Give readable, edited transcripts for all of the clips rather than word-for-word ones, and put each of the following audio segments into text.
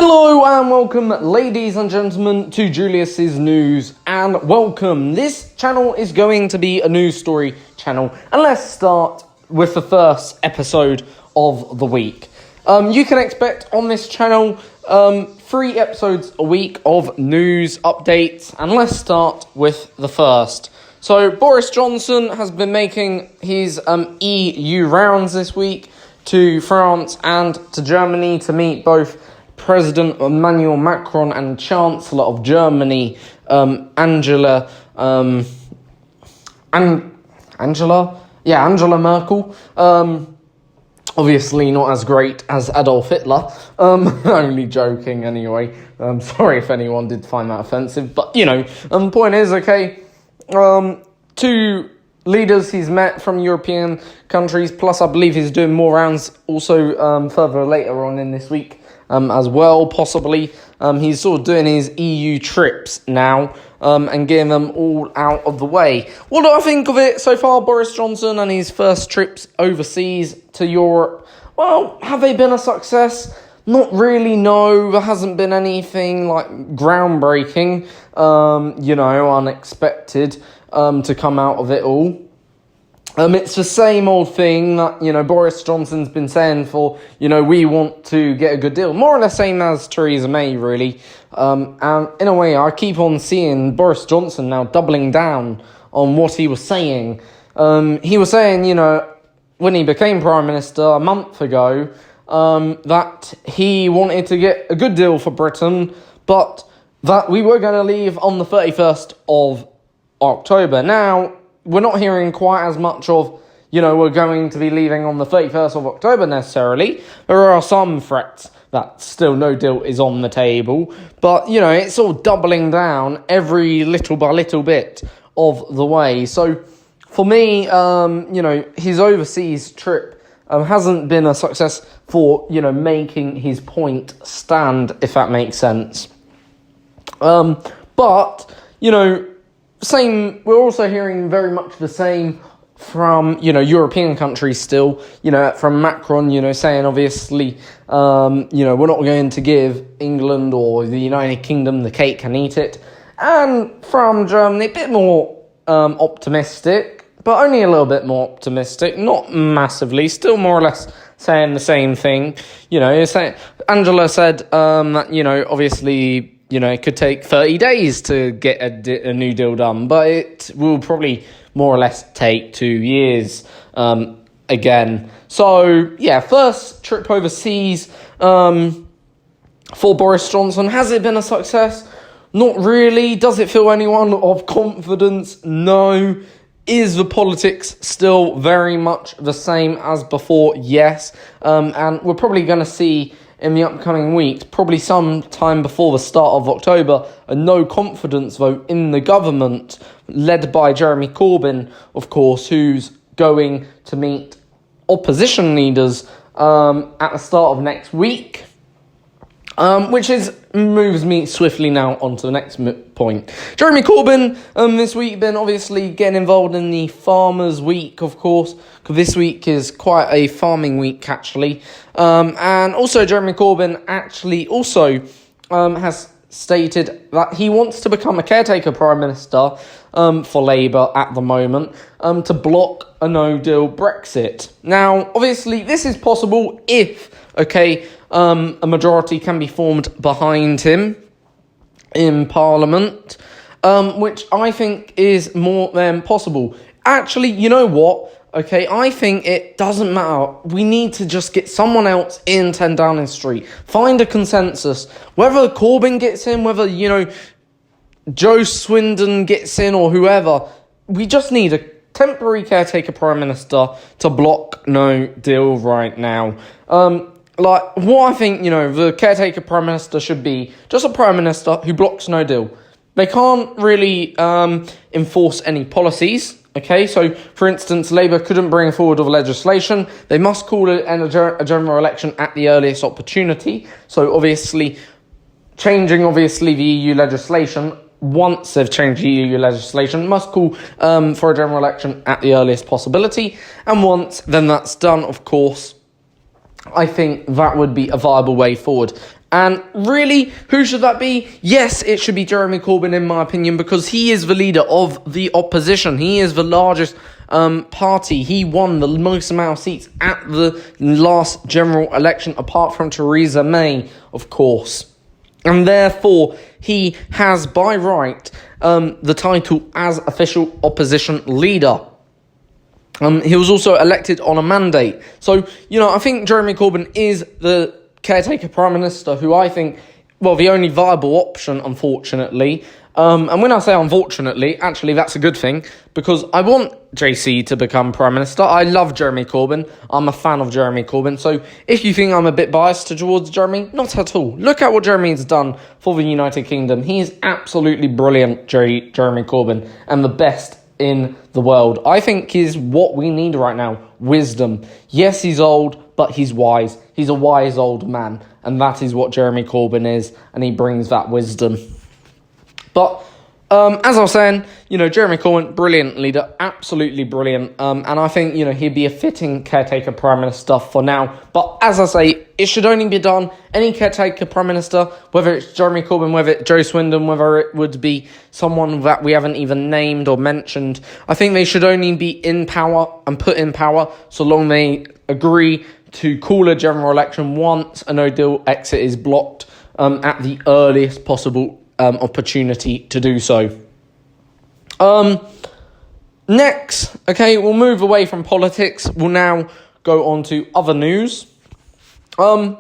Hello and welcome, ladies and gentlemen, to Julius's News, and welcome. This channel is going to be a news story channel, and let's start with the first episode of the week. You can expect on this channel 3 episodes a week of news updates, and let's start with the first. So Boris Johnson has been making his EU rounds this week to France and to Germany to meet both President Emmanuel Macron and Chancellor of Germany, Angela Merkel. Obviously not as great as Adolf Hitler. Only joking anyway. Sorry if anyone did find that offensive, but the point is, okay, 2 leaders he's met from European countries, plus I believe he's doing more rounds also further later on in this week. As well, possibly. He's sort of doing his EU trips now and getting them all out of the way. What do I think of it so far, Boris Johnson and his first trips overseas to Europe? Well, have they been a success? Not really, no. There hasn't been anything like groundbreaking, unexpected to come out of it all. It's the same old thing that, Boris Johnson's been saying for, we want to get a good deal. More or less same as Theresa May, really. And in a way, I keep on seeing Boris Johnson now doubling down on what he was saying. He was saying, when he became Prime Minister a month ago, that he wanted to get a good deal for Britain, but that we were going to leave on the 31st of October. Now, we're not hearing quite as much of, we're going to be leaving on the 31st of October necessarily. There are some threats that still no deal is on the table. But, it's all doubling down every little by little bit of the way. So, for me, his overseas trip hasn't been a success for, making his point stand, if that makes sense. But, we're also hearing very much the same from, European countries still, from Macron, saying obviously, we're not going to give England or the United Kingdom the cake and eat it. And from Germany, a bit more optimistic, but only a little bit more optimistic, not massively, still more or less saying the same thing. Angela said that, obviously, it could take 30 days to get a new deal done, but it will probably more or less take 2 years again. So, first trip overseas for Boris Johnson. Has it been a success? Not really. Does it fill anyone of confidence? No. Is the politics still very much the same as before? Yes. And we're probably going to see in the upcoming weeks, probably sometime before the start of October, a no-confidence vote in the government, led by Jeremy Corbyn, of course, who's going to meet opposition leaders at the start of next week, which moves me swiftly now on to the next point. Jeremy Corbyn this week been obviously getting involved in the Farmers' Week, of course, because this week is quite a farming week, actually. And also Jeremy Corbyn actually also has stated that he wants to become a caretaker Prime Minister for Labour at the moment to block a no-deal Brexit. Now, obviously, this is possible if, a majority can be formed behind him in Parliament, which I think is more than possible. Actually, you know what? I think it doesn't matter. We need to just get someone else in 10 Downing Street. Find a consensus. Whether Corbyn gets in, whether, Joe Swindon gets in or whoever, we just need a temporary caretaker Prime Minister to block no deal right now. What I think, the caretaker Prime Minister should be just a Prime Minister who blocks no deal. They can't really enforce any policies. So, for instance, Labour couldn't bring forward of legislation. They must call it a general election at the earliest opportunity. So, obviously, changing, the EU legislation, once they've changed the EU legislation, must call for a general election at the earliest possibility. And once then that's done, of course, I think that would be a viable way forward. And really, who should that be? Yes, it should be Jeremy Corbyn, in my opinion, because he is the leader of the opposition. He is the largest party. He won the most amount of seats at the last general election, apart from Theresa May, of course. And therefore, he has, by right, the title as official opposition leader. He was also elected on a mandate. So, I think Jeremy Corbyn is the caretaker Prime Minister, who I think, the only viable option, unfortunately. And when I say unfortunately, actually that's a good thing, because I want JC to become Prime Minister. I love Jeremy Corbyn. I'm a fan of Jeremy Corbyn. So if you think I'm a bit biased towards Jeremy, not at all. Look at what Jeremy's done for the United Kingdom. He is absolutely brilliant, Jeremy Corbyn, and the best in the world. I think is what we need right now. Wisdom. Yes, he's old, but he's wise. He's a wise old man, and that is what Jeremy Corbyn is, and he brings that wisdom. But as I was saying, Jeremy Corbyn, brilliant leader, absolutely brilliant. And I think, he'd be a fitting caretaker Prime Minister for now. But as I say, it should only be done. Any caretaker Prime Minister, whether it's Jeremy Corbyn, whether it's Joe Swindon, whether it would be someone that we haven't even named or mentioned, I think they should only be in power and put in power so long they agree to call a general election once a no-deal exit is blocked at the earliest possible opportunity to do so. Next, we'll move away from politics. We'll now go on to other news. Now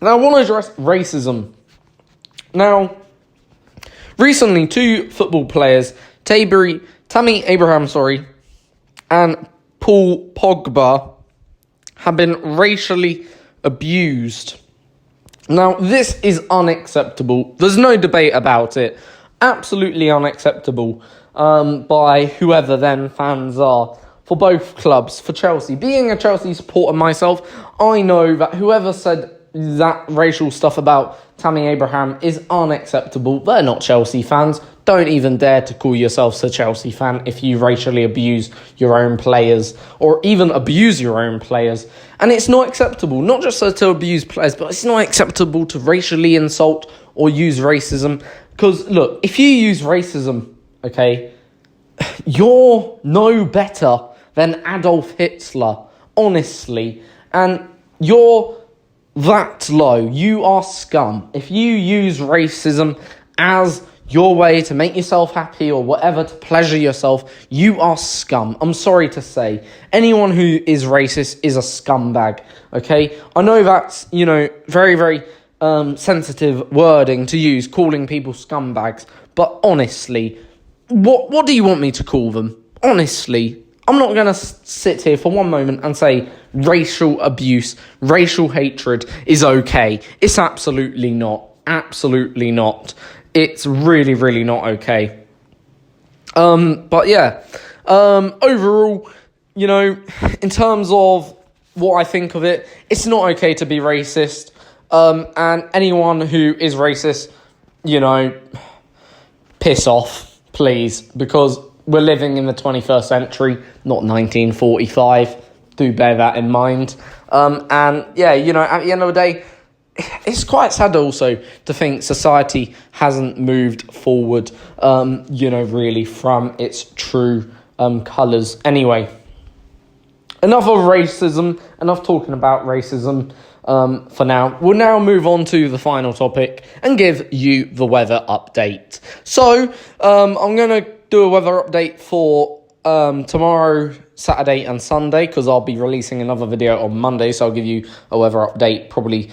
I want to address racism. Now, recently, 2 football players, Tammy Abraham, and Paul Pogba, have been racially abused. Now, this is unacceptable. There's no debate about it. Absolutely unacceptable by whoever then fans are for both clubs, for Chelsea. Being a Chelsea supporter myself, I know that whoever said that racial stuff about Tammy Abraham is unacceptable. They're not Chelsea fans. Don't even dare to call yourselves a Chelsea fan if you racially abuse your own players or even abuse your own players. And it's not acceptable, not just to abuse players, but it's not acceptable to racially insult or use racism. Because, look, if you use racism, you're no better than Adolf Hitler, honestly. And you're that low. You are scum. If you use racism as your way to make yourself happy or whatever, to pleasure yourself, you are scum. I'm sorry to say. Anyone who is racist is a scumbag, okay? I know that's, very, very sensitive wording to use, calling people scumbags, but honestly, what do you want me to call them? Honestly, I'm not going to sit here for one moment and say racial abuse, racial hatred is okay. It's absolutely not. Absolutely not. It's really, really not okay. But yeah, overall, in terms of what I think of it, it's not okay to be racist. And anyone who is racist, piss off, please, because we're living in the 21st century, not 1945. Do bear that in mind. And yeah, at the end of the day, it's quite sad also to think society hasn't moved forward, really from its true colours. Anyway, enough of racism, enough talking about racism for now. We'll now move on to the final topic and give you the weather update. So, I'm going to do a weather update for tomorrow, Saturday and Sunday, because I'll be releasing another video on Monday, so I'll give you a weather update probably.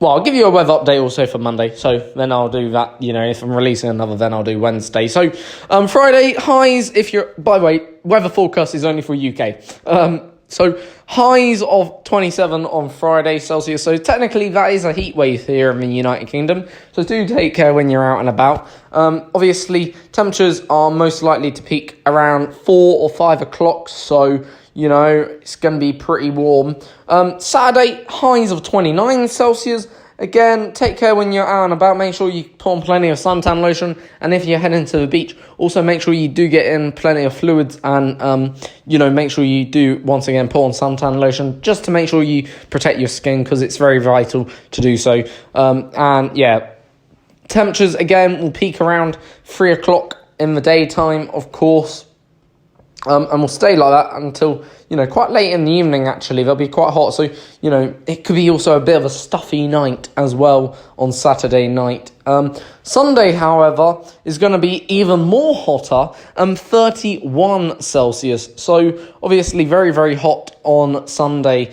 Well, I'll give you a weather update also for Monday, so then I'll do that, if I'm releasing another, then I'll do Wednesday. So, Friday, highs, by the way, weather forecast is only for UK. So, highs of 27 on Friday Celsius, so technically that is a heat wave here in the United Kingdom, so do take care when you're out and about. Obviously, temperatures are most likely to peak around 4 or 5 o'clock, so it's going to be pretty warm. Saturday, highs of 29 Celsius. again, take care when you're out and about. Make sure you put on plenty of suntan lotion. And if you're heading to the beach, also make sure you do get in plenty of fluids. And, make sure you do, once again, put on suntan lotion just to make sure you protect your skin, because it's very vital to do so. Temperatures, again, will peak around 3 o'clock in the daytime, of course. And will stay like that until, quite late in the evening, actually. They'll be quite hot. So, it could be also a bit of a stuffy night as well on Saturday night. Sunday, however, is going to be even more hotter, 31 Celsius. So, obviously, very, very hot on Sunday.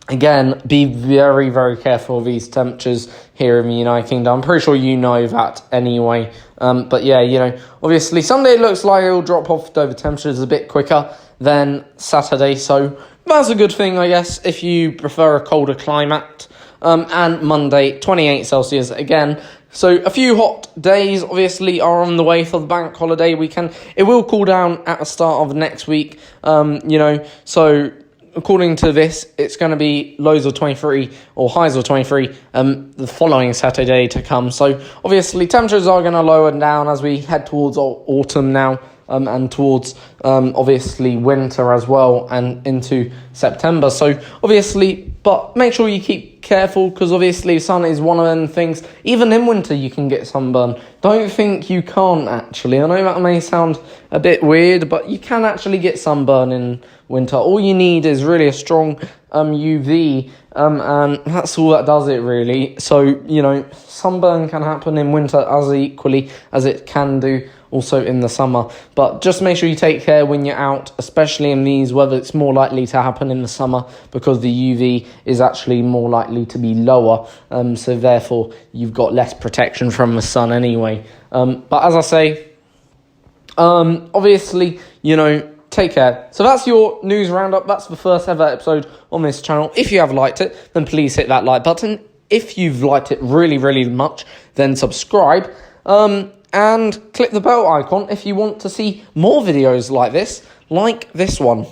Again, be very, very careful of these temperatures here in the United Kingdom. I'm pretty sure you know that anyway. Obviously Sunday looks like it'll drop off, though the temperatures a bit quicker than Saturday. So that's a good thing, I guess, if you prefer a colder climate. And Monday, 28 Celsius again. So a few hot days, obviously, are on the way for the bank holiday weekend. It will cool down at the start of next week, so according to this, it's going to be lows of 23 or highs of 23 the following Saturday to come. So obviously temperatures are going to lower down as we head towards autumn now, and towards obviously winter as well, and into September. So obviously, but make sure you keep careful, because obviously sun is one of them things. Even in winter you can get sunburn. Don't think you can't, actually. I know that may sound a bit weird, but you can actually get sunburn in winter. All you need is really a strong UV, and that's all that does it, really. So, sunburn can happen in winter as equally as it can do also in the summer. But just make sure you take care when you're out, especially in these weather. It's more likely to happen in the summer because the UV is actually more likely to be lower. So therefore, you've got less protection from the sun anyway. But as I say, obviously, take care. So that's your news roundup. That's the first ever episode on this channel. If you have liked it, then please hit that like button. If you've liked it really, really much, then subscribe. And click the bell icon if you want to see more videos like this one.